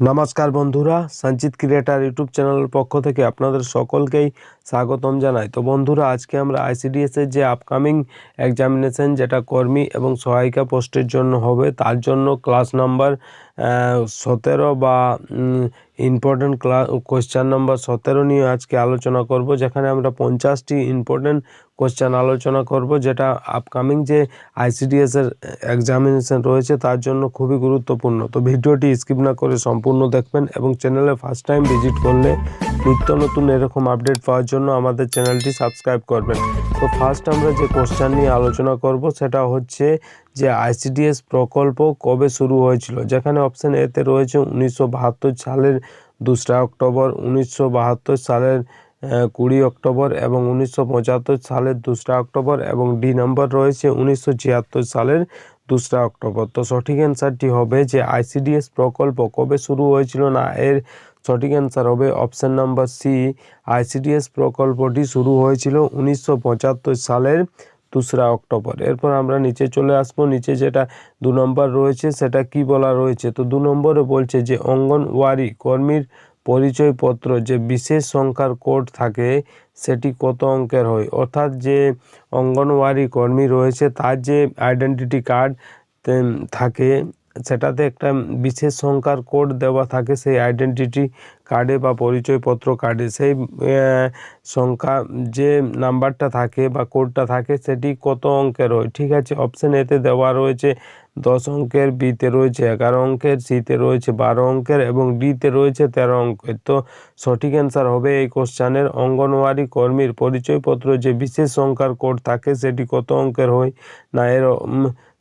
নমস্কার বন্ধুরা, সঞ্চিত ক্রিয়েটার ইউটিউব চ্যানেলের পক্ষ থেকে আপনাদের সকলকেই স্বাগতম জানাই। তো বন্ধুরা, আজকে আমরা আইসিডিএস এর যে আপকামিং এক্সামিনেশন যেটা কর্মী এবং সহায়িকা পোস্টের জন্য হবে, তার জন্য ক্লাস নাম্বার 17 বা ইম্পর্টেন্ট কোয়েশ্চান নাম্বার 17 নিয়ে আজকে আলোচনা করব, যেখানে আমরা 50টি ইম্পর্টেন্ট কোয়েশ্চান আলোচনা করব, যেটা আপকামিং যে আইসিডিএস এর এক্সামিনেশন রয়েছে তার জন্য খুবই গুরুত্বপূর্ণ। তো ভিডিওটি স্কিপ না করে সম্পূর্ণ দেখবেন এবং চ্যানেলে ফার্স্ট টাইম ভিজিট করলে নিত্য নতুন এরকম আপডেট পাওয়ার জন্য আমাদের চ্যানেলটি সাবস্ক্রাইব করবেন। তো ফার্স্ট আমরা যে কোয়েশ্চান নিয়ে আলোচনা করব সেটা হচ্ছে যে আইসিডিএস প্রকল্প কবে শুরু হয়েছিল, যেখানে অপশন এতে রয়েছে 1972 সালের 2 অক্টোবর, 1972 সালের 20 অক্টোবর এবং 1975 সালের 2 অক্টোবর, এবং ডি নাম্বার রয়েছে 1976 সালের 2 অক্টোবর। তো সঠিক অ্যান্সারটি হবে যে আইসিডিএস প্রকল্প কবে শুরু হয়েছিল না, এর সঠিক অ্যান্সার হবে অপশন নাম্বার সি। আইসিডিএস প্রকল্পটি শুরু হয়েছিল 1975 সালের 2 অক্টোবর। এরপর আমরা নিচে চলে আসবো। নিচে যেটা 2 নম্বর রয়েছে সেটা কি বলা রয়েছে, তো 2 নম্বরে বলছে যে অঙ্গনওয়াড়ি কর্মীর পরিচয়পত্র যে বিশেষ সংখ্যার কোড থাকে সেটি কত অঙ্কের হয়। অর্থাৎ যে অঙ্গনওয়াড়ি কর্মী রয়েছে তার যে আইডেন্টিটি কার্ড থাকে সেটাতে একটা বিশেষ সংখ্যার কোড দেওয়া থাকে, সেই আইডেন্টিটি কার্ডে বা পরিচয়পত্র কার্ডে সেই সংখ্যা যে নাম্বারটা থাকে বা কোডটা থাকে সেটি কত অঙ্কের হয়। ঠিক আছে, অপশন এতে দেওয়া রয়েছে 10 অঙ্কের, বিতে রয়েছে 11 অঙ্কের, সিতে রয়েছে 12 অঙ্কের এবং ডিতে রয়েছে 13 অঙ্কের। তো সঠিক অ্যান্সার হবে এই কোশ্চানের অঙ্গনওয়াড়ি কর্মীর পরিচয়পত্র যে বিশেষ সংখ্যার কোড থাকে সেটি কত অঙ্কের হয় না, এর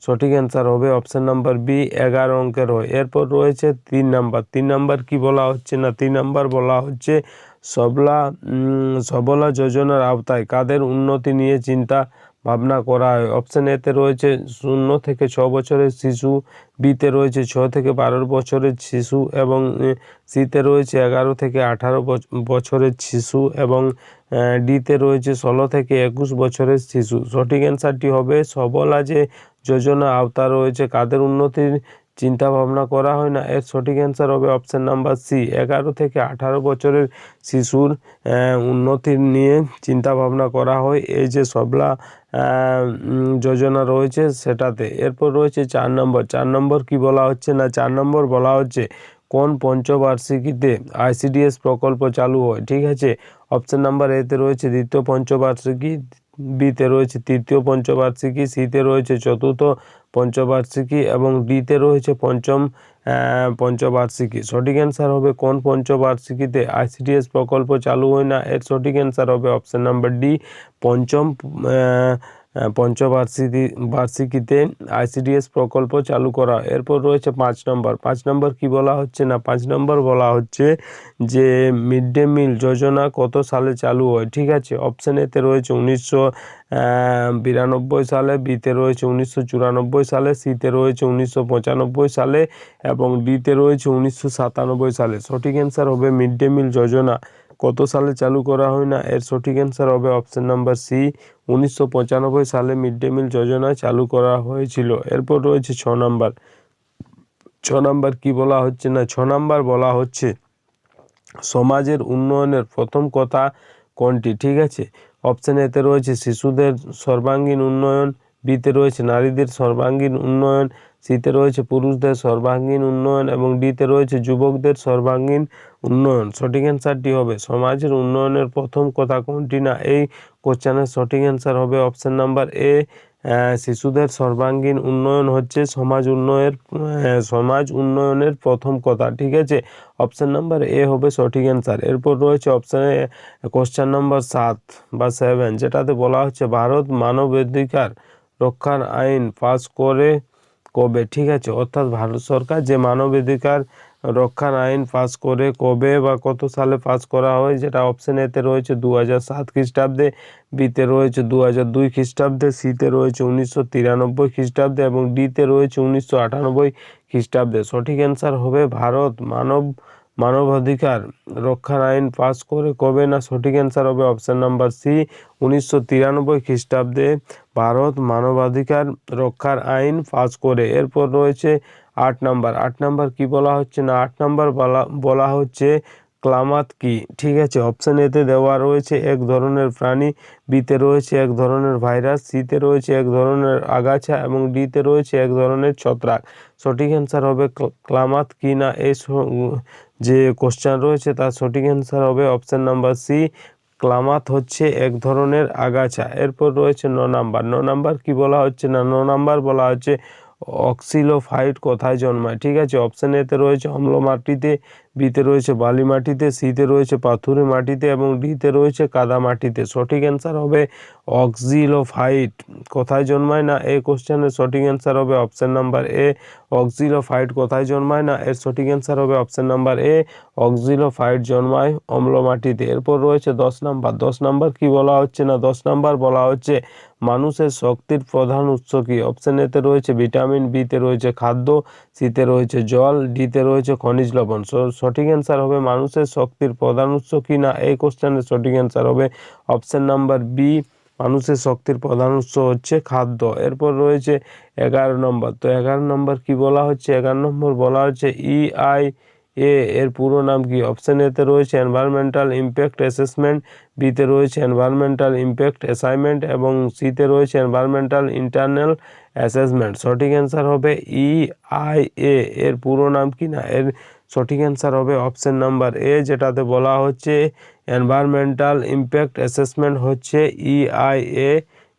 সঠিক অ্যান্সার হবে অপশন নাম্বার বি, 11 অঙ্কের হয়। এরপর রয়েছে 3 নাম্বার। 3 নাম্বার কি বলা হচ্ছে না, 3 নাম্বার বলা হচ্ছে সবলা যোজনার আওতায় কাদের উন্নতি নিয়ে চিন্তা ভাবনা করা হয়। অপশন এতে রয়েছে 0 থেকে 6 বছরের শিশু, বিতে রয়েছে 6 থেকে 12 বছরের শিশু এবং সিতে রয়েছে 11 থেকে 18 বছরের শিশু এবং ডিতে রয়েছে 16 থেকে 21 বছরের শিশু। সঠিক অ্যান্সারটি হবে সবলা যে যোজনা আওতা রয়েছে কাদের উন্নতির চিন্তা ভাবনা করা হয় না, এর সঠিক অ্যান্সার হবে অপশন নাম্বার সি, 11 থেকে 18 বছরের শিশুর উন্নতির নিয়ে চিন্তা ভাবনা করা হয় এই যে সবলা যোজনা রয়েছে সেটাতে। এরপর রয়েছে 4 নম্বর। 4 নম্বর কি বলা হচ্ছে না, 4 নম্বর বলা হচ্ছে কোন পঞ্চবার্ষিকীতে আইসিডিএস প্রকল্প চালু হয়। ঠিক আছে, অপশন নাম্বার এতে রয়েছে 2য় পঞ্চবার্ষিকী, বিতে রয়েছে 3য় পঞ্চবার্ষিকী, সিতে রয়েছে 4র্থ পঞ্চবার্ষিকী এবং ডিতে রয়েছে 5ম পঞ্চবার্ষিকী। সঠিক অ্যান্সার হবে কোন পঞ্চবার্ষিকীতে আইসিডিএস প্রকল্প চালু হয় না, এর সঠিক অ্যান্সার হবে অপশন নাম্বার ডি, 5ম পঞ্চবার্ষিকীতে আইসিডিএস প্রকল্প চালু করা। এরপর রয়েছে 5 নম্বর। 5 নম্বর কি বলা হচ্ছে না, 5 নম্বর বলা হচ্ছে যে মিড ডে মিল যোজনা কত সালে চালু হয়। ঠিক আছে, অপশন এতে রয়েছে 1992 সালে, বিতে রয়েছে 1994 সালে, সিতে রয়েছে 1995 সালে এবং ডিতে রয়েছে 1997 সালে। সঠিক অ্যান্সার হবে মিড ডে মিল যোজনা কত সালে চালু করা হয় না, এর সঠিক অ্যান্সার হবে অপশন নাম্বার সি, 1995 সালে মিড ডে মিল যোজনা চালু করা হয়েছিল। এরপর রয়েছে 6 নম্বর। 6 নম্বর কি বলা হচ্ছে না, 6 নম্বর বলা হচ্ছে সমাজের উন্নয়নের প্রথম কথা কোনটি। ঠিক আছে, অপশন এতে রয়েছে শিশুদের সর্বাঙ্গীন উন্নয়ন, বিতে রয়েছে নারীদের সর্বাঙ্গীন উন্নয়ন, সিতে রয়েছে পুরুষদের সর্বাঙ্গীন উন্নয়ন এবং ডিতে রয়েছে যুবকদের সর্বাঙ্গীন উন্নয়ন। সঠিক অ্যান্সারটি হবে সমাজের উন্নয়নের প্রথম কথা কোনটি না, এই কোশ্চেনের সঠিক অ্যান্সার হবে অপশন নাম্বার এ, শিশুদের সর্বাঙ্গীন উন্নয়ন হচ্ছে সমাজ উন্নয়নের প্রথম কথা। ঠিক আছে, অপশন নাম্বার এ হবে সঠিক অ্যান্সার। এরপর রয়েছে অপশানে কোশ্চেন নাম্বার 7 বা 7, যেটাতে বলা হচ্ছে ভারত মানবাধিকার রক্ষার আইন পাস করে কবে। ঠিক আছে, অর্থাৎ ভারত সরকার যে মানবাধিকার রক্ষার আইন পাস করে কবে বা কত সালে পাস করা হয়, যেটা অপশন এতে রয়েছে 2007 খ্রিস্টাব্দে, বিতে রয়েছে 2002 খ্রিস্টাব্দে, সিতে রয়েছে 1993 খ্রিস্টাব্দে এবং ডিতে রয়েছে 1998 খ্রিস্টাব্দে। সঠিক অ্যান্সার হবে ভারত মানবাধিকার রক্ষার আইন পাস করে কবে না, সঠিক অ্যান্সার হবে অপশন নাম্বার সি, 1993 খ্রিস্টাব্দে ভারত মানবাধিকার রক্ষার আইন পাস করে। এরপর রয়েছে 8 নাম্বার কি বলা হচ্ছে না 8 নাম্বার বলা হচ্ছে ক্লামাত কি। ঠিক আছে, অপশন এতে দেওয়া রয়েছে এক ধরনের প্রাণী, বিতে রয়েছে এক ধরনের ভাইরাস, সিতে রয়েছে এক ধরনের আগাছা এবং ডিতে রয়েছে এক ধরনের ছত্রাক। সঠিক অ্যান্সার হবে ক্লামাত কি না এই যে কোশ্চেন রয়েছে তার সঠিক অ্যান্সার হবে অপশন নাম্বার সি, ক্লামাত হচ্ছে এক ধরনের আগাছা। এরপর রয়েছে 9 নাম্বার কি বলা হচ্ছে না 9 নাম্বার বলা হচ্ছে অক্সিলোফাইট কোথায় জন্মায়। ঠিক আছে, অপশন এতে রয়েছে অম্ল মাটিতে, বিতে রয়েছে বালি মাটিতে, সিতে রয়েছে পাথুরে মাটিতে এবং ডিতে রয়েছে কাদা মাটিতে। সঠিক অ্যান্সার হবে অক্সিলোফাইট কোথায় জন্মায় না এই কোশ্চেনের সঠিক অ্যান্সার হবে অপশন নাম্বার এ, অক্সিলোফাইট কোথায় জন্মায় না এর সঠিক অ্যান্সার হবে অপশন নাম্বার এ, অক্সিলোফাইট জন্মায় অম্ল মাটিতে। এরপর রয়েছে 10 নাম্বার কি বলা হচ্ছে না 10 নাম্বার বলা হচ্ছে মানুষের শক্তির প্রধান উৎস কি। অপশন এতে রয়েছে ভিটামিন, বিতে রয়েছে খাদ্য, সিতে রয়েছে জল, ডিতে রয়েছে খনিজ লবণ। সঠিক অ্যান্সার হবে মানুষের শক্তির প্রধান উৎস কি না এই কোশ্চেনের সঠিক অ্যান্সার হবে অপশন নাম্বার বি, মানুষের শক্তির প্রধান উৎস হচ্ছে খাদ্য। এরপর রয়েছে 11 নম্বর। তো 11 নম্বর কি বলা হচ্ছে 11 নম্বর বলা হচ্ছে EIA এর পুরো নাম কি। অপশন এতে রয়েছে এনভায়রনমেন্টাল ইম্প্যাক্ট অ্যাসেসমেন্ট, বিতে রয়েছে এনভায়রনমেন্টাল ইম্প্যাক্ট অ্যাসাইনমেন্ট এবং সিতে রয়েছে এনভায়রনমেন্টাল ইন্টারনাল অ্যাসেসমেন্ট। সঠিক অ্যান্সার হবে EIA এর পুরো নাম কি না এর সঠিক অ্যান্সার হবে অপশন নাম্বার এ, যেটাতে বলা হচ্ছে এনভায়রনমেন্টাল ইম্প্যাক্ট অ্যাসেসমেন্ট হচ্ছে EIA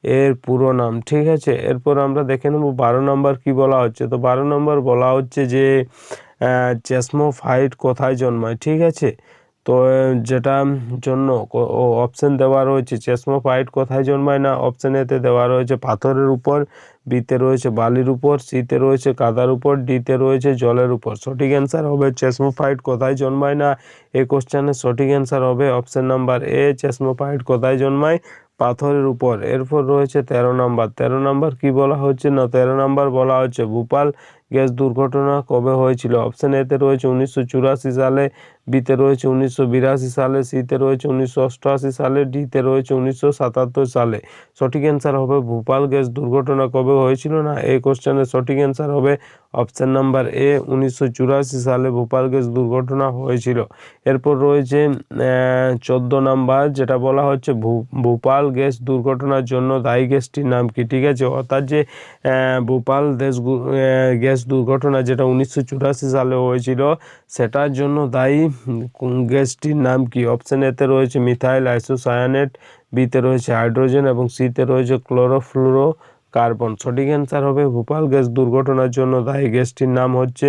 এর পুরো নাম। ঠিক আছে, এরপর আমরা দেখে নেব 12 নম্বর কি বলা হচ্ছে। তো 12 নম্বর বলা হচ্ছে যে চেসমোফাইট কোথায় জন্মায়। ঠিক আছে, তো যেটা জন্য অপশন দেওয়া রয়েছে চেসমোফাইট কোথায় জন্মায় না অপশন এতে দেওয়া রয়েছে পাথরের উপর, বিতে রয়েছে বালির উপর, সিতে রয়েছে কাদার উপর, ডিতে রয়েছে জলের উপর। সঠিক অ্যান্সার হবে চেসমোফাইট কোথায় জন্মায় না এই কোশ্চেনের সঠিক অ্যান্সার হবে অপশন নাম্বার এ, চেসমোফাইট কোথায় জন্মায় পাথরের উপর। এরপর রয়েছে 13 নম্বর। 13 নম্বর কি বলা হচ্ছে না 13 নম্বর বলা হচ্ছে ভোপাল গ্যাস দুর্ঘটনা কবে হয়েছিল। অপশন এতে রয়েছে 1984 সালে, বিতে রয়েছে 1982 সালে, সিতে রয়েছে 1988 সালে, ডিতে রয়েছে 1977 সালে। সঠিক অ্যান্সার হবে ভোপাল গ্যাস দুর্ঘটনা কবে হয়েছিল না এই কোশ্চেনের সঠিক অ্যান্সার হবে অপশন নাম্বার এ, 1984 সালে ভোপাল গ্যাস দুর্ঘটনা হয়েছিল। এরপর রয়েছে 14 নম্বর, যেটা বলা হচ্ছে ভোপাল গ্যাস দুর্ঘটনার জন্য দায়ী গ্যাসটির নাম কি। ঠিক আছে, অর্থাৎ যে ভোপাল গ্যাস দুর্ঘটনা যেটা 1984 সালে হয়েছিল সেটার জন্য দায়ী গ্যাসটির নাম কি। অপশন এতে রয়েছে মিথাইল আইসোসায়ানেট, বিতে রয়েছে হাইড্রোজেন এবং সিতে রয়েছে ক্লোরোফ্লুরো কার্বন। সঠিক অ্যান্সার হবে ভোপাল গ্যাস দুর্ঘটনার জন্য দায়ী গ্যাসটির নাম হচ্ছে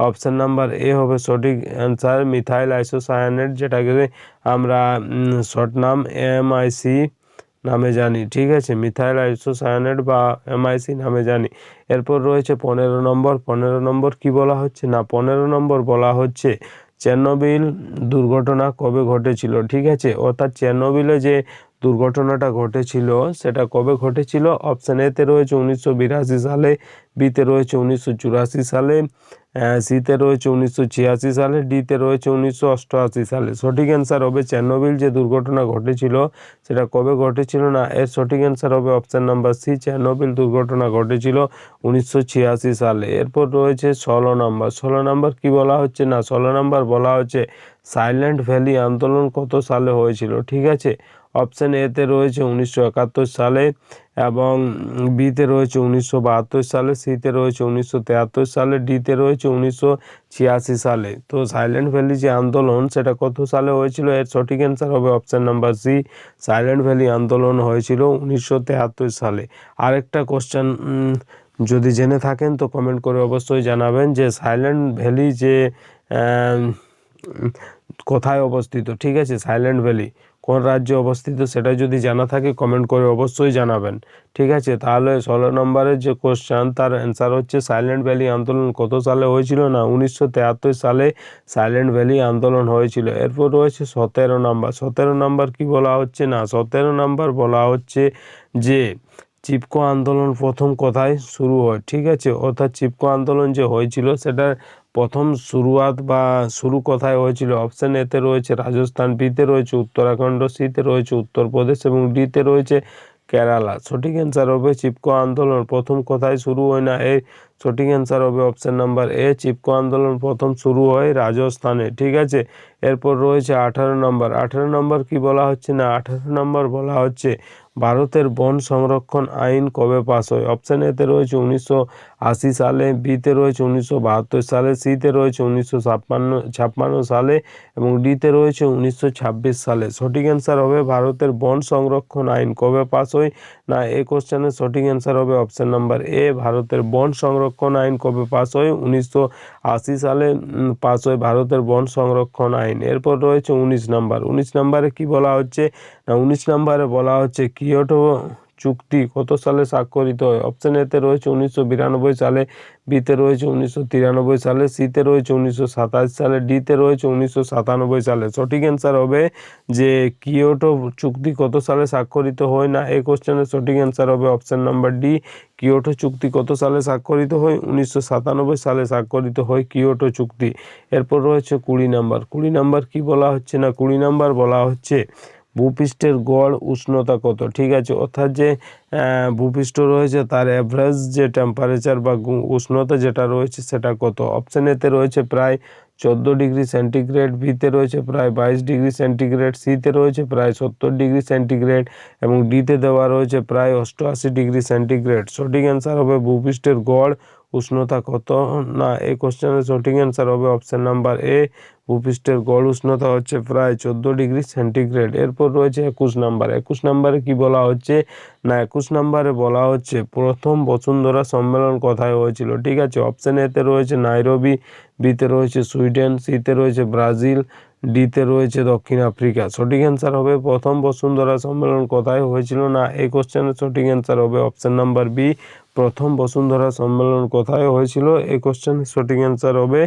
অপশন নাম্বার এ হবে সঠিক অ্যান্সার মিথাইল আইসোসায়ানেট, যেটাকে আমরা শর্ট নাম MIC নামে জানি। ঠিক আছে, মিথাইল আইসোসায়ানেট বা MIC নামে জানি। এরপর রয়েছে 15 নম্বর। 15 নম্বর কি বলা হচ্ছে না 15 নম্বর বলা হচ্ছে চেরনোবিল দুর্ঘটনা কবে ঘটেছিল। ঠিক আছে, অর্থাৎ চেরনোবিলে যে দুর্ঘটনাটা ঘটেছিল সেটা কবে ঘটেছিল। অপশান এতে রয়েছে 1982 সালে, বিতে রয়েছে 1984 সালে, সিতে রয়েছে 1986 সালে, ডিতে রয়েছে 1988 সালে। সঠিক অ্যান্সার হবে চেরনোবিল যে দুর্ঘটনা ঘটেছিল সেটা কবে ঘটেছিল না এর সঠিক অ্যান্সার হবে অপশান নাম্বার সি, চেরনোবিল দুর্ঘটনা ঘটেছিল 1986 সালে। এরপর রয়েছে 16 নম্বর। 16 নম্বর কি বলা হচ্ছে না 16 নম্বর বলা হচ্ছে সাইলেন্ট ভ্যালি আন্দোলন কত সালে হয়েছিল। ঠিক আছে, অপশান এতে রয়েছে 1971 সালে এবং বিতে রয়েছে 1972 সালে, সিতে রয়েছে 1973 সালে, ডিতে রয়েছে 1986 সালে। তো সাইলেন্ট ভ্যালি যে আন্দোলন সেটা কত সালে হয়েছিল এর সঠিক অ্যান্সার হবে option number C, Silent Valley আন্দোলন হয়েছিল 1973 সালে। আরেকটা কোশ্চেন যদি জেনে থাকেন তো কমেন্ট করে অবশ্যই জানাবেন যে সাইলেন্ট ভ্যালি যে কোথায় অবস্থিত। ঠিক আছে, সাইলেন্ট ভ্যালি কোন রাজ্যে অবস্থিত সেটা যদি জানা থাকে কমেন্ট করে অবশ্যই জানাবেন। ঠিক আছে, তাহলে 16 নম্বরের যে কোশ্চেন তার অ্যান্সার হচ্ছে সাইলেন্ট ভ্যালি আন্দোলন কত সালে হয়েছিল না 1973 সালে সাইলেন্ট ভ্যালি আন্দোলন হয়েছিল। এরপর রয়েছে 17 নম্বর। 17 নম্বর কি বলা হচ্ছে না 17 নম্বর বলা হচ্ছে যে চিপকো আন্দোলন প্রথম কোথায় শুরু হয়। ঠিক আছে, অর্থাৎ চিপকো আন্দোলন যে হয়েছিল সেটার প্রথম শুরুয়াত বা শুরু কোথায় হয়েছিল। অপশান এতে রয়েছে রাজস্থান, বিতে রয়েছে উত্তরাখণ্ড, সিতে রয়েছে উত্তরপ্রদেশ এবং ডিতে রয়েছে কেরালা। সঠিক অ্যান্সার হবে চিপকো আন্দোলন প্রথম কোথায় শুরু হয় না এ সঠিক অ্যান্সার হবে অপশন নাম্বার এ চিপকো আন্দোলন প্রথম শুরু হয় রাজস্থানে। ঠিক আছে, এরপর রয়েছে 18 নম্বর। 18 নম্বর কি বলা হচ্ছে না 18 নম্বর বলা হচ্ছে ভারতের বন সংরক্ষণ আইন কবে পাস হয়? অপশন এতে রয়েছে 1980 সালে, বিতে রয়েছে 1972 সালে, সিতে রয়েছে 1956 সালে এবং ডিতে রয়েছে 1926 সালে। সঠিক অ্যান্সার হবে ভারতের বন সংরক্ষণ আইন কবে পাস হয় না এই কোশ্চেনের সঠিক অ্যান্সার হবে অপশন নাম্বার এ ভারতের বন সংরক্ষণ আইন কবে পাস হয় 1980 সালে পাস হয় ভারতের বন সংরক্ষণ আইন। এরপর রয়েছে 19 নম্বর। 19 নম্বরে কি বলা হচ্ছে না 19 নম্বরে বলা হচ্ছে কিয়োটো চুক্তি কত সালে স্বাক্ষরিত হয়? অপশন এতে রয়েছে 1992 সালে, বিতে রয়েছে 1993 সালে, সিতে রয়েছে 1927 সালে, ডিতে রয়েছে 1997 সালে। সঠিক অ্যান্সার হবে যে কিয়োটো চুক্তি কত সালে স্বাক্ষরিত হয় না এই কোশ্চেনের সঠিক অ্যান্সার হবে অপশন নাম্বার ডি কিয়োটো চুক্তি কত সালে স্বাক্ষরিত হয় 1997 সালে স্বাক্ষরিত হয় কিয়োটো চুক্তি। এরপর রয়েছে 20 নম্বর। 20 নম্বর কি বলা হচ্ছে না 20 নম্বর বলা হচ্ছে ভূপৃষ্ঠের গড় উষ্ণতা কত? ঠিক আছে, অর্থাৎ যে ভূপৃষ্ঠ রয়েছে তার অ্যাভারেজ যে টেম্পারেচার বা উষ্ণতা যেটা রয়েছে সেটা কত? অপশন এতে রয়েছে প্রায় 14 ডিগ্রি সেন্টিগ্রেড, বিতে রয়েছে প্রায় 22 ডিগ্রি সেন্টিগ্রেড, সিতে রয়েছে প্রায় 70 ডিগ্রি সেন্টিগ্রেড এবং ডিতে দেওয়া রয়েছে প্রায় 88 ডিগ্রি সেন্টিগ্রেড। সঠিক অ্যান্সার হবে ভূপৃষ্ঠের গড় উষ্ণতা কত না এই কোশ্চেনের সঠিক অ্যান্সার হবে অপশন নাম্বার এ ভূপৃষ্ঠের গড় উষ্ণতা হচ্ছে প্রায় 14 ডিগ্রি সেন্টিগ্রেড। এরপর রয়েছে 21 নম্বর। 21 নম্বরে কি বলা হচ্ছে না 21 নম্বরে বলা হচ্ছে প্রথম বসুন্ধরা সম্মেলন কোথায় হয়েছিল? ঠিক আছে, অপশন এতে রয়েছে নাইরোবি, বিতে রয়েছে সুইডেন, সিতে রয়েছে ব্রাজিল, ডিতে রয়েছে দক্ষিণ আফ্রিকা। সঠিক অ্যান্সার হবে প্রথম বসুন্ধরা সম্মেলন কোথায় হয়েছিল না এই কোশ্চেনের সঠিক অ্যান্সার হবে অপশন নাম্বার বি প্রথম বসুন্ধরা সম্মেলন কোথায় হয়েছিল এই কোশ্চেনের সঠিক অ্যান্সার হবে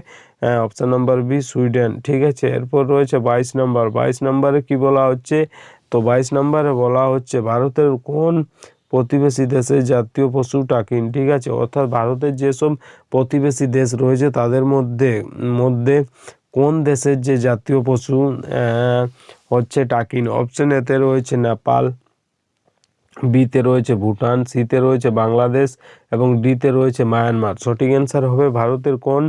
অপশন নাম্বার বি সুইডেন। ঠিক আছে, এরপর রয়েছে 22 নম্বর। 22 নম্বরে কি বলা হচ্ছে তো 22 নম্বরে বলা হচ্ছে ভারতের কোন প্রতিবেশী দেশের জাতীয় পশু টাকিন? ঠিক আছে, অর্থাৎ ভারতের যেসব প্রতিবেশী দেশ রয়েছে তাদের মধ্যে মধ্যে কোন দেশের যে জাতীয় পশু হচ্ছে টাকিন? অপশন এতে রয়েছে নেপাল, বিতে রয়েছে ভুটান, সিতে রয়েছে বাংলাদেশ এবং ডিতে রয়েছে মায়ানমার। সঠিক অ্যান্সার হবে ভারতের কোন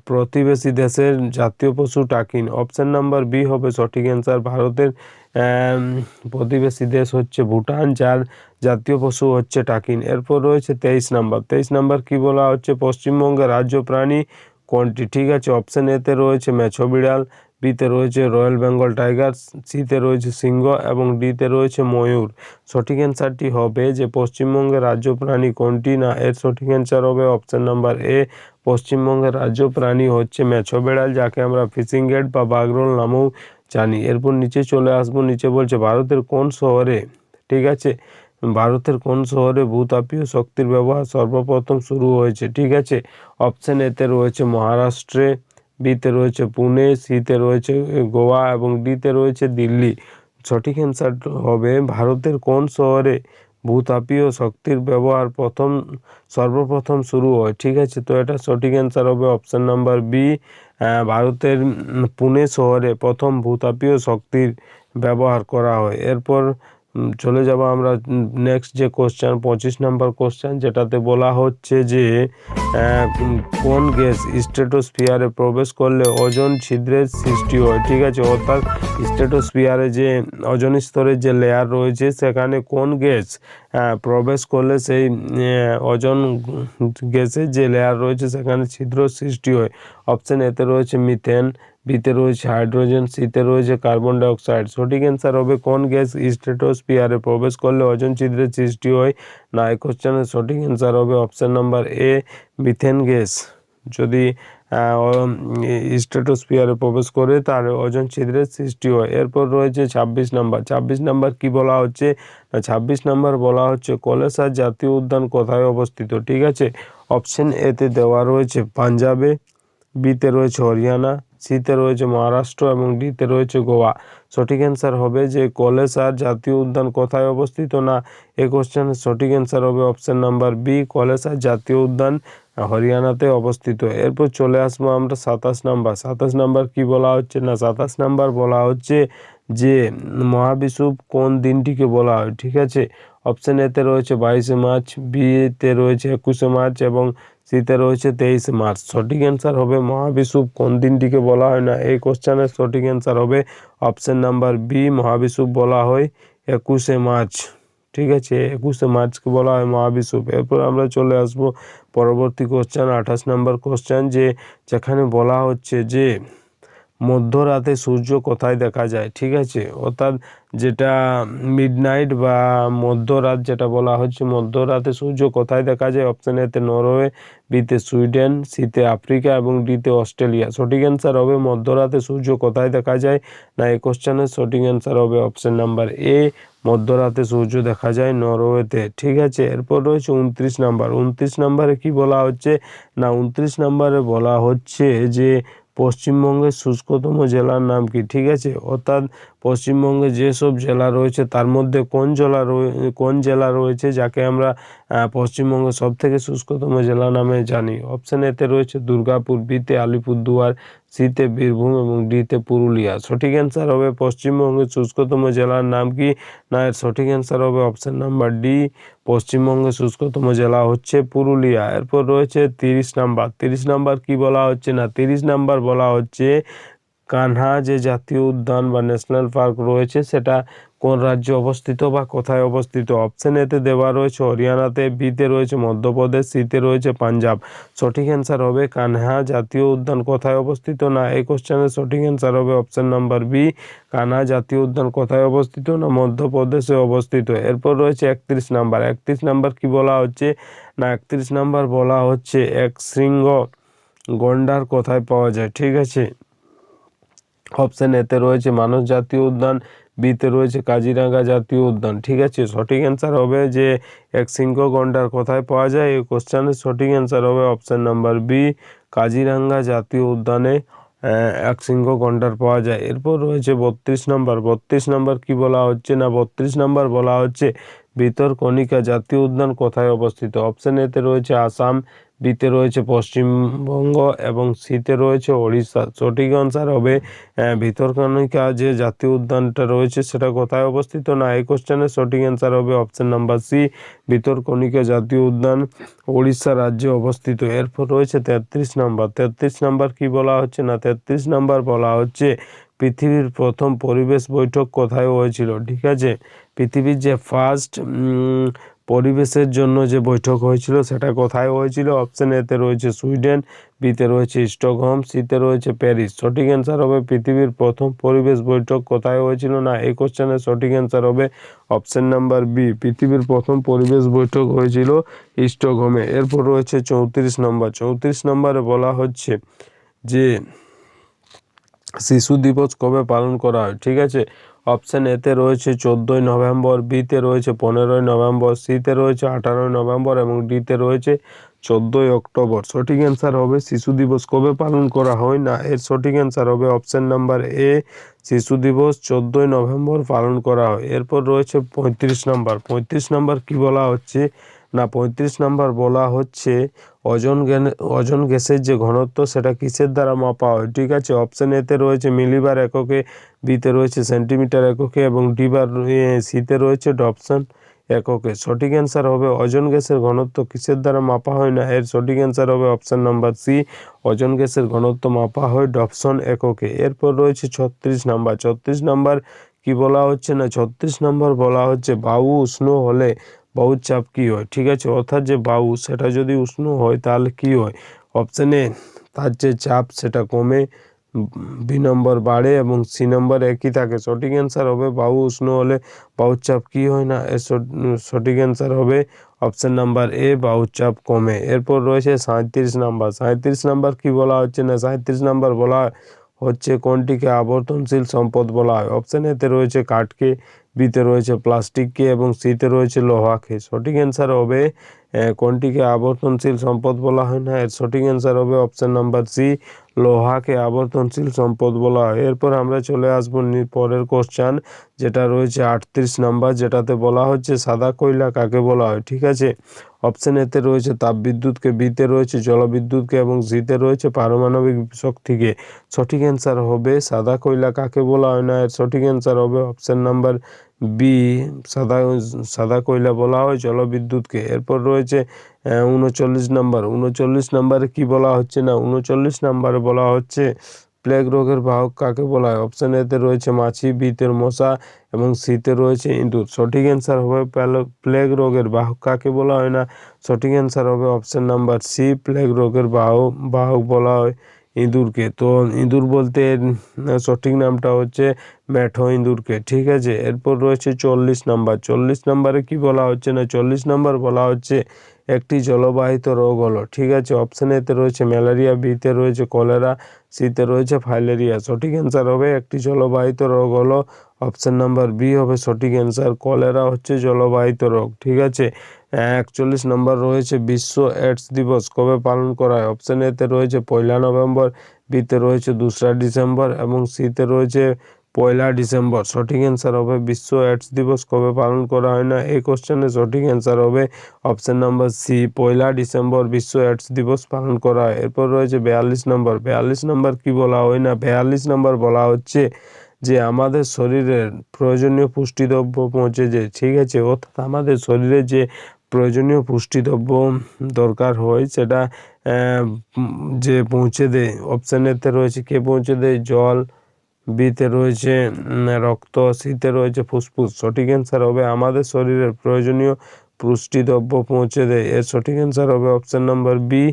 প্রতিবেশী দেশের জাতীয় পশু টাকিন? অপশন নাম্বার বি হবে সঠিক অ্যান্সার ভারতের প্রতিবেশী দেশ হচ্ছে ভুটান যার জাতীয় পশু হচ্ছে টাকিন। এরপর রয়েছে 23 নম্বর। 23 নম্বর কি বলা হচ্ছে পশ্চিমবঙ্গের রাজ্য প্রাণী কোনটি? ঠিক আছে, অপশন এতে রয়েছে মেছো বিড়াল, বিতে রয়েছে রয়্যাল বেঙ্গল টাইগার, সিতে রয়েছে সিংহ এবং ডিতে রয়েছে ময়ূর। সঠিক অ্যান্সারটি হবে যে পশ্চিমবঙ্গের রাজ্য প্রাণী কোনটি না এর সঠিক অ্যান্সার হবে অপশন নাম্বার এ পশ্চিমবঙ্গের রাজ্য প্রাণী হচ্ছে মেছো বিড়াল যাকে আমরা ফিশিং গেট বা বাগরোল নামেও জানি। এরপর নিচে চলে আসবো, নিচে বলছে ভারতের কোন শহরে ঠিক আছে ভারতের কোন শহরে ভূতাপীয় শক্তির ব্যবহার সর্বপ্রথম শুরু হয়েছে? ঠিক আছে, অপশন এতে রয়েছে মহারাষ্ট্রে, বিতে রয়েছে পুনে, সিতে রয়েছে গোয়া এবং ডিতে রয়েছে দিল্লি। সঠিক অ্যান্সার হবে ভারতের কোন শহরে ভূতাপীয় শক্তির ব্যবহার সর্বপ্রথম শুরু হয়? ঠিক আছে, তো এটা সঠিক অ্যান্সার হবে অপশন নাম্বার বি ভারতের পুনে শহরে প্রথম ভূতাপীয় শক্তির ব্যবহার করা হয়। এরপর চলে যাব আমরা নেক্সট যে কোশ্চেন 25 নম্বর কোশ্চেন যেটাতে বলা হচ্ছে যে কোন গ্যাস স্ট্র্যাটোস্ফিয়ারে প্রবেশ করলে ওজোন ছিদ্রের সৃষ্টি হয়? ঠিক আছে, অর্থাৎ স্ট্র্যাটোস্ফিয়ারে যে ওজোন স্তরের যে লেয়ার রয়েছে সেখানে কোন গ্যাস প্রবেশ করলে সেই ওজোন গ্যাসের যে লেয়ার রয়েছে সেখানে ছিদ্র সৃষ্টি হয়? অপশন এতে রয়েছে মিথেন, বিতে রয়েছে হাইড্রোজেন, সিতে রয়েছে কার্বন ডাইঅক্সাইড। সঠিক অ্যান্সার হবে কোন গ্যাস স্ট্র্যাটোস্ফিয়ারে প্রবেশ করলে ওজোন ছিদ্রের সৃষ্টি হয় না এই কোশ্চেনের সঠিক অ্যান্সার হবে option number A methane gas যদি স্ট্র্যাটোস্ফিয়ারে প্রবেশ করে তার ওজোন ছিদ্রের সৃষ্টি হয়। এরপর রয়েছে 26 নম্বর। 26 নম্বর কি বলা হচ্ছে 26 নম্বর বলা হচ্ছে কলেসার জাতীয় উদ্যান কোথায় অবস্থিত? ঠিক আছে, অপশন এতে দেওয়া রয়েছে পাঞ্জাবে, বিতে রয়েছে হরিয়ানা, সিতে রয়েছে মহারাষ্ট্র এবং ডিতে রয়েছে গোয়া। সঠিক অ্যান্সার হবে যে কলেসার জাতীয় উদ্যান কোথায় অবস্থিত না এই কোশ্চেনের সঠিক অ্যান্সার হবে অপশন নাম্বার বি কলেসার জাতীয় উদ্যান হরিয়ানাতে অবস্থিত। এরপর চলে আসবো আমরা 27 নম্বর। 27 নম্বর কি বলা হচ্ছে না 27 নম্বর বলা হচ্ছে যে মহাবিষুব কোন দিনটিকে বলা হয়? ঠিক আছে, অপশন এতে রয়েছে 22শে মার্চ, বিতে রয়েছে 21শে মার্চ এবং সিতে রয়েছে 23শে মার্চ। সঠিক অ্যান্সার হবে মহাবিষুব কোন দিনটিকে বলা হয় না এই কোশ্চেনের সঠিক অ্যান্সার হবে অপশন নাম্বার বি, মহাবিষুব বলা হয় 21শে মার্চ। ঠিক আছে, 21শে মার্চকে বলা হয় মহাবিষুব। এরপর আমরা চলে আসবো পরবর্তী কোশ্চেন 28 নম্বর কোশ্চেন, যেখানে বলা হচ্ছে যে মধ্যরাতে সূর্য কোথায় দেখা যায়। ঠিক আছে, অর্থাৎ যেটা মিডনাইট বা মধ্যরাত যেটা বলা হচ্ছে, মধ্যরাতে সূর্য কোথায় দেখা যায়। অপশন এতে নরওয়ে, বিতে সুইডেন, সিতে আফ্রিকা এবং ডিতে অস্ট্রেলিয়া। সঠিক অ্যান্সার হবে মধ্যরাতে সূর্য কোথায় দেখা যায় না এই কোশ্চেনের সঠিক অ্যান্সার হবে অপশন নাম্বার এ, মধ্যরাতে সূর্য দেখা যায় নরওয়েতে। ঠিক আছে, এরপর রয়েছে 29 নাম্বার। 29 নাম্বারে কি বলা হচ্ছে না 29 নাম্বারে বলা হচ্ছে যে পশ্চিমবঙ্গের শুষ্কতম জেলার নাম কি। ঠিক আছে, অর্থাৎ পশ্চিমবঙ্গে যেসব জেলা রয়েছে তার মধ্যে কোন জেলা রয়েছে যাকে আমরা পশ্চিমবঙ্গের সবথেকে শুষ্কতম জেলা নামে জানি। অপশন এতে রয়েছে দুর্গাপুর, বিতে আলিপুরদুয়ার, সিতে বীরভূম এবং ডিতে পুরুলিয়া। সঠিক অ্যান্সার হবে পশ্চিমবঙ্গের শুষ্কতম জেলার নাম কি না এর সঠিক অ্যান্সার হবে অপশন নাম্বার ডি, পশ্চিমবঙ্গের শুষ্কতম জেলা হচ্ছে পুরুলিয়া। এরপর রয়েছে 30 নাম্বার। 30 নাম্বার কি বলা হচ্ছে না 30 নাম্বার বলা হচ্ছে কানহা যে জাতীয় উদ্যান বা ন্যাশনাল পার্ক রয়েছে সেটা কোন রাজ্যে অবস্থিত বা কোথায় অবস্থিত। অপশন এতে দেওয়া রয়েছে হরিয়ানাতে, বিতে রয়েছে মধ্যপ্রদেশ, সিতে রয়েছে পাঞ্জাব। সঠিক অ্যান্সার হবে কানহা জাতীয় উদ্যান কোথায় অবস্থিত না এই কোশ্চেনের সঠিক অ্যান্সার হবে অপশন নাম্বার বি, কানহা জাতীয় উদ্যান কোথায় অবস্থিত না মধ্যপ্রদেশে অবস্থিত। এরপর রয়েছে 31 নাম্বার। 31 নাম্বার কি বলা হচ্ছে না 31 নাম্বার বলা হচ্ছে এক শৃঙ্গ গন্ডার কোথায় পাওয়া যায়। ঠিক আছে, অপশন এতে রয়েছে মানস জাতীয় উদ্যান, বিতে রয়েছে কাজিরাঙ্গা জাতীয় উদ্যান। ঠিক আছে, সঠিক অ্যান্সার হবে যে একশৃঙ্গ গন্ডার কোথায় পাওয়া যায় এই কোশ্চেনের সঠিক অ্যান্সার হবে অপশন নাম্বার বি, কাজিরাঙ্গা জাতীয় উদ্যানে একশৃঙ্গ গন্ডার পাওয়া যায়। এরপর রয়েছে 32 নম্বর। 32 নম্বর কি বলা হচ্ছে না 32 নম্বর বলা হচ্ছে ভিতরকণিকা জাতীয় উদ্যান কোথায় অবস্থিত। অপশন এতে রয়েছে আসাম, বিতে রয়েছে পশ্চিমবঙ্গ এবং সিতে রয়েছে ওড়িশা। সঠিক আনসার হবে ভিতরকণিকা যে জাতীয় উদ্যানটা রয়েছে সেটা কোথায় অবস্থিত না এই কোশ্চেনের সঠিক অ্যান্সার হবে অপশন নাম্বার সি, ভিতরকণিকা জাতীয় উদ্যান ওড়িশা রাজ্যে অবস্থিত। এরপর রয়েছে 33 নাম্বার। 33 নাম্বার কি বলা হচ্ছে না 33 নাম্বার বলা হচ্ছে পৃথিবীর প্রথম পরিবেশ বৈঠক কোথায় হয়েছিল। ঠিক আছে, পৃথিবীর যে ফার্স্ট পরিবেশের জন্য যে বৈঠক হয়েছিল সেটা কোথায় হয়েছিল। অপশন এতে রয়েছে সুইডেন, বিতে রয়েছে স্টকহোম, সিতে রয়েছে প্যারিস। সঠিক অ্যান্সার হবে পৃথিবীর প্রথম পরিবেশ বৈঠক কোথায় হয়েছিল না এই কোশ্চেনের সঠিক অ্যান্সার হবে অপশন নাম্বার বি, পৃথিবীর প্রথম পরিবেশ বৈঠক হয়েছিল স্টকহোমে। এরপর রয়েছে 34 নম্বর। 34 নম্বরে বলা হচ্ছে যে শিশু দিবস কবে পালন করা হয়। ঠিক আছে, অপশন এতে রয়েছে 14ই নভেম্বর, বিতে রয়েছে 15ই নভেম্বর, সিতে রয়েছে 18ই নভেম্বর এবং ডিতে রয়েছে 14ই অক্টোবর। সঠিক অ্যান্সার হবে শিশু দিবস কবে পালন করা হয় না এর সঠিক অ্যান্সার হবে অপশন নাম্বার এ, শিশু দিবস 14ই নভেম্বর পালন করা হয়। এরপর রয়েছে 35 নম্বর। 35 নম্বর কি বলা হচ্ছে না 35 নম্বর বলা হচ্ছে ওজন গ্যাসের যে ঘনত্ব সেটা কিসের দ্বারা মাপা হয়। ঠিক আছে, অপশন এতে রয়েছে মিলিবার এককে, বিতে রয়েছে সেন্টিমিটার এককে এবং সিতে রয়েছে ডপসন এককে। সঠিক অ্যান্সার হবে ওজন গ্যাসের ঘনত্ব কিসের দ্বারা মাপা হয় না এর সঠিক অ্যান্সার হবে অপশন নাম্বার সি, ওজন গ্যাসের ঘনত্ব মাপা হয় ডপসন এককে। এরপর রয়েছে 36 নাম্বার। 36 নাম্বার কি বলা হচ্ছে না 36 নাম্বার বলা হচ্ছে বায়ু উষ্ণ হলে বায়ুর চাপ কি হয়। ঠিক আছে, অর্থাৎ যে বায়ু সেটা যদি উষ্ণ হয় তাহলে কি হয়। অপশানে তার যে চাপ সেটা কমে, বি নম্বর বাড়ে এবং সি নম্বর একই থাকে। সঠিক অ্যান্সার হবে বায়ু উষ্ণ হলে বায়ুর চাপ কি হয় না এর সঠিক অ্যান্সার হবে অপশান নাম্বার এ, বায়ুর চাপ কমে। এরপর রয়েছে 37 নাম্বার। 37 নাম্বার কি বলা হচ্ছে না 37 নাম্বার বলা হচ্ছে কোনটিকে আবর্তনশীল সম্পদ বলা হয়। অপশান এতে রয়েছে কাঠকে, বিতে রয়েছে প্লাস্টিককে এবং সিতে রয়েছে লোহাকে। সঠিক অ্যান্সার হবে কোনটিকে আবর্তনশীল সম্পদ বলা হয় না এর সঠিক অ্যান্সার হবে অপশান নাম্বার সি, লোহাকে আবর্তনশীল সম্পদ বলা হয়। এরপর আমরা চলে আসবো পরের কোশ্চেন যেটা রয়েছে 38 নাম্বার, যেটাতে বলা হচ্ছে সাদা কয়লা কাকে বলা হয়। ঠিক আছে, অপশান এতে রয়েছে তাপবিদ্যুৎকে, বিতে রয়েছে জলবিদ্যুৎকে এবং সিতে রয়েছে পারমাণবিক শক্তিকে। সঠিক অ্যান্সার হবে সাদা কয়লা কাকে বলা হয় না এর সঠিক অ্যান্সার হবে অপশান নাম্বার বি সাদা সাদা কয়লা বলা হয় জলবিদ্যুৎকে। এরপর রয়েছে 39 নম্বর। 39 নম্বরে কি বলা হচ্ছে না 39 নম্বরে বলা হচ্ছে প্লেগ রোগের বাহক কাকে বলা হয়? অপশন এতে রয়েছে মাছি, বিতে মশা এবং সিতে রয়েছে ইঁদুর। সঠিক অ্যান্সার হবে প্লেগ রোগের বাহক কাকে বলা হয় না, সঠিক অ্যান্সার হবে অপশন নাম্বার সি, প্লেগ রোগের বাহক বলা হয় ইঁদুরকে। তো ইঁদুর বলতে সঠিক নামটা হচ্ছে ম্যাঠো ইঁদুরকে। ঠিক আছে, এরপর রয়েছে 40 নাম্বার। 40 নাম্বারে কি বলা হচ্ছে না 40 নাম্বার বলা হচ্ছে একটি জলবাহিত রোগ হলো। ঠিক আছে, অপশন এতে রয়েছে ম্যালেরিয়া, বিতে রয়েছে কলেরা, সিতে রয়েছে ফাইলেরিয়া। সঠিক অ্যান্সার হবে একটি জলবাহিত রোগ হলো অপশন নাম্বার বি হবে সঠিক অ্যান্সার, কলেরা হচ্ছে জলবাহিত রোগ। ঠিক আছে, 41 নম্বর রয়েছে বিশ্ব এইডস দিবস কবে পালন করা হয়? অপশন এতে রয়েছে 1 নভেম্বর, বিতে রয়েছে 2 ডিসেম্বর এবং সিতে রয়েছে 1 ডিসেম্বর। সঠিক অ্যান্সার হবে বিশ্ব এইডস দিবস কবে পালন করা হয় না, এই কোশ্চেনের সঠিক অ্যান্সার হবে অপশন নাম্বার সি, 1 ডিসেম্বর বিশ্ব এইডস দিবস পালন করা হয়। এরপর রয়েছে 42 নম্বর। 42 নম্বর কি বলা হয় না 42 নম্বর বলা হচ্ছে যে আমাদের শরীরের প্রয়োজনীয় পুষ্টিদ্রব্য পৌঁছে যায়। ঠিক আছে, অর্থাৎ আমাদের শরীরে যে প্রয়োজনীয় পুষ্টিদ্রব্য দরকার হয় সেটা যে পৌঁছে দেয়, অপশন এতে রয়েছে কে পৌঁছে দেয়? জল, বিতে রয়েছে রক্ত, সিতে রয়েছে ফুসফুস। সঠিক অ্যান্সার হবে আমাদের শরীরের প্রয়োজনীয় পুষ্টিদ্রব্য পৌঁছে দেয়, এর সঠিক অ্যান্সার হবে অপশন নাম্বার বি,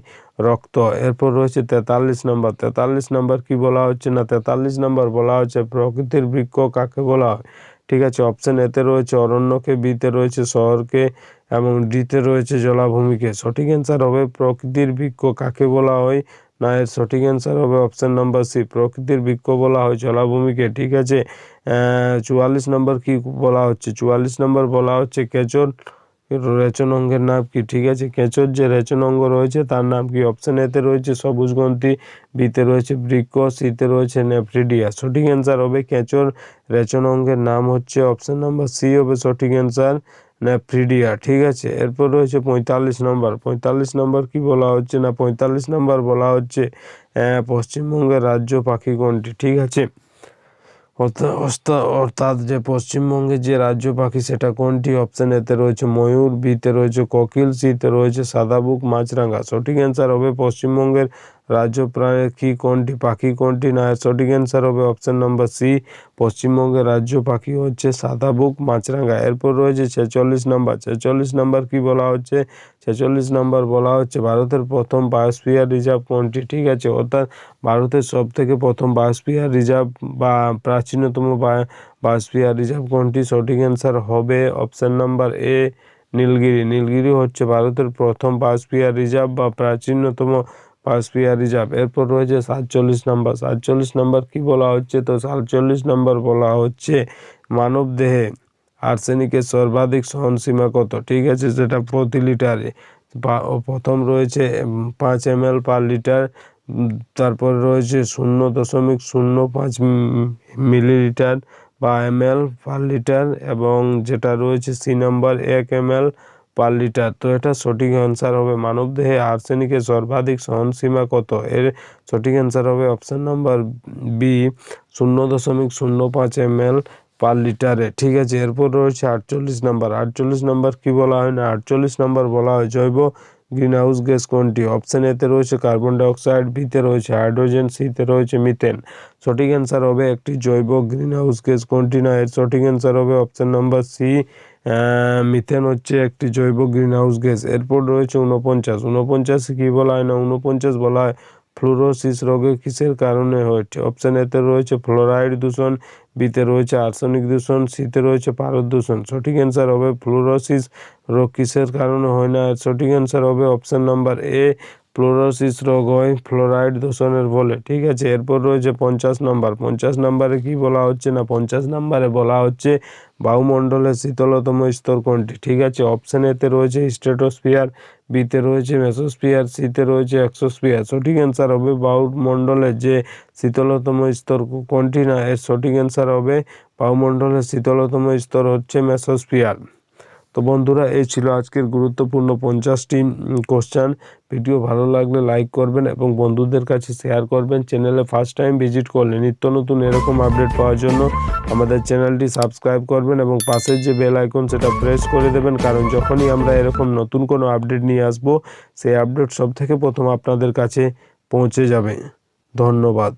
রক্ত। এরপর রয়েছে 43 নম্বর। 43 নম্বর কি বলা হচ্ছে না 43 নম্বর বলা হচ্ছে প্রকৃতির বৃক্ষ কাকে বলা হয়? ঠিক আছে, অপশন এতে রয়েছে অরণ্যকে, বিতে রয়েছে শহরকে এবং ডিতে রয়েছে জলাভূমিকে। সঠিক অ্যান্সার হবে প্রকৃতির বৃক্ষ কাকে বলা হয় না, এর সঠিক অ্যান্সার হবে অপশন নাম্বার সি, প্রকৃতির বৃক্ষ বলা হয় জলাভূমিকে। ঠিক আছে, 44 নম্বর কি বলা হচ্ছে? 44 নম্বর বলা হচ্ছে কেঁচোর রেচন অঙ্গের নাম কি? ঠিক আছে, কেঁচোর যে রেচন অঙ্গ রয়েছে তার নাম কি? অপশন এতে রয়েছে সবুজ গ্রন্থি, বিতে রয়েছে বৃক্ক, সিতে রয়েছে নেফ্রিডিয়া। সঠিক অ্যান্সার হবে কেঁচোর রেচন অঙ্গের নাম হচ্ছে অপশন নাম্বার সি হবে সঠিক অ্যান্সার, নেফ্রিডিয়া। ঠিক আছে, এরপর রয়েছে 45 নম্বর। 45 নম্বর কি বলা হচ্ছে না 45 নম্বর বলা হচ্ছে পশ্চিমবঙ্গের রাজ্য পাখি কোনটি? ঠিক আছে, অর্থাৎ যে পশ্চিমবঙ্গের যে রাজ্য পাখি সেটা কোনটি? অপশন এতে রয়েছে ময়ূর, বিতে রয়েছে কোকিল, সিতে রয়েছে সাদাবুক মাছরাঙা। সঠিক অ্যান্সার হবে পশ্চিমবঙ্গের রাজ্য পাখি কোনটি, পাখি কোনটি না, সঠিক অ্যান্সার হবে অপশন নাম্বার সি, পশ্চিমবঙ্গের রাজ্য পাখি হচ্ছে সাদাবুক মাছরাঙা। এরপর রয়েছে 46 নম্বর। 46 নম্বর কি বলা হচ্ছে? 46 নম্বর বলা হচ্ছে ভারতের প্রথম বায়োস্ফিয়ার রিজার্ভ কোনটি? ঠিক আছে, অর্থাৎ ভারতের সব থেকে প্রথম বায়োস্ফিয়ার রিজার্ভ বা প্রাচীনতম বায়োস্ফিয়ার রিজার্ভ কোনটি? সঠিক অ্যান্সার হবে option number A, Nilgiri. Nilgiri হচ্ছে ভারতের প্রথম বায়োস্ফিয়ার রিজার্ভ বা প্রাচীনতম বায়োস্ফিয়ার রিজার্ভ। এরপর রয়েছে 47 নম্বর। 47 নম্বর কি বলা হচ্ছে? তো 47 নম্বর বলা হচ্ছে মানব দেহে আর্সেনিকের সর্বাধিক সহনসীমা কত? ঠিক আছে, যেটা প্রতি লিটারে প্রথম রয়েছে 5 ml পার লিটার, তারপর রয়েছে 0.05 মিলিলিটার বা ml পার লিটার এবং যেটা রয়েছে C number 1 ml per litre. তো এটা সঠিক অ্যান্সার হবে মানবদেহে আর্সেনিকের সর্বাধিক সহনসীমা কত, এর সঠিক অ্যান্সার হবে অপশন নাম্বার বি, 0.05 ml পার লিটারে। ঠিক আছে, এরপর রয়েছে 48 নম্বর। 48 নম্বর কি বলা হয় না 48 নম্বর বলা হয় জৈব গ্রিনহাউস গ্যাস কোনটি? অপশন এতে রয়েছে কার্বন ডাইঅক্সাইড, বিতে রয়েছে হাইড্রোজেন, সিতে রয়েছে মিথেন। সঠিক অ্যান্সার হবে একটি জৈব গ্রিনহাউস গ্যাস কোনটি না, এর সঠিক অ্যান্সার হবে অপশন নাম্বার সি, মিথেন হচ্ছে একটি জৈব গ্রিনহাউস গ্যাস। এরপর রয়েছে 49। 49 কি বলা হয় না 49 বলা হয় ফ্লোরোসিস রোগে কিসের কারণে হয়? অপশন এতে রয়েছে ফ্লোরাইড দূষণ, বিতে রয়েছে আর্সেনিক দূষণ, সিতে রয়েছে পারদ দূষণ। সঠিক অ্যান্সার হবে ফ্লোরোসিস রোগ কিসের কারণে হয় না, সঠিক অ্যান্সার হবে অপশন নাম্বার এ, ফ্লোরোসিস রোগ হয় ফ্লোরাইড দূষণের ফলে। ঠিক আছে, এরপর রয়েছে 50 নম্বর। 50 নম্বরে কি বলা হচ্ছে না 50 নম্বরে বলা হচ্ছে বায়ুমণ্ডলের শীতলতম স্তর কোনটি? ঠিক আছে, অপশন এতে রয়েছে স্ট্রেটোস্ফিয়ার, বিতে রয়েছে মেসোস্ফিয়ার, সিতে রয়েছে এক্সোস্ফিয়ার। সঠিক অ্যান্সার হবে বায়ুমণ্ডলের যে শীতলতম স্তর কোনটি না, এর সঠিক অ্যান্সার হবে বায়ুমণ্ডলের শীতলতম স্তর হচ্ছে মেসোস্ফিয়ার। তো তো বন্ধুরা, এই ছিল আজকের গুরুত্বপূর্ণ 50টি কোশ্চেন। ভিডিও ভালো লাগলে লাইক করবেন এবং বন্ধুদের কাছে শেয়ার করবেন। চ্যানেলে ফার্স্ট টাইম ভিজিট করলে নিত্য নতুন এরকম আপডেট পাওয়ার জন্য আমাদের চ্যানেলটি সাবস্ক্রাইব করবেন এবং পাশের যে বেল আইকন সেটা প্রেস করে দেবেন, কারণ যখনই আমরা এরকম নতুন কোনো আপডেট নিয়ে আসব সেই আপডেট সব থেকে প্রথম আপনাদের কাছে পৌঁছে যাবে। ধন্যবাদ।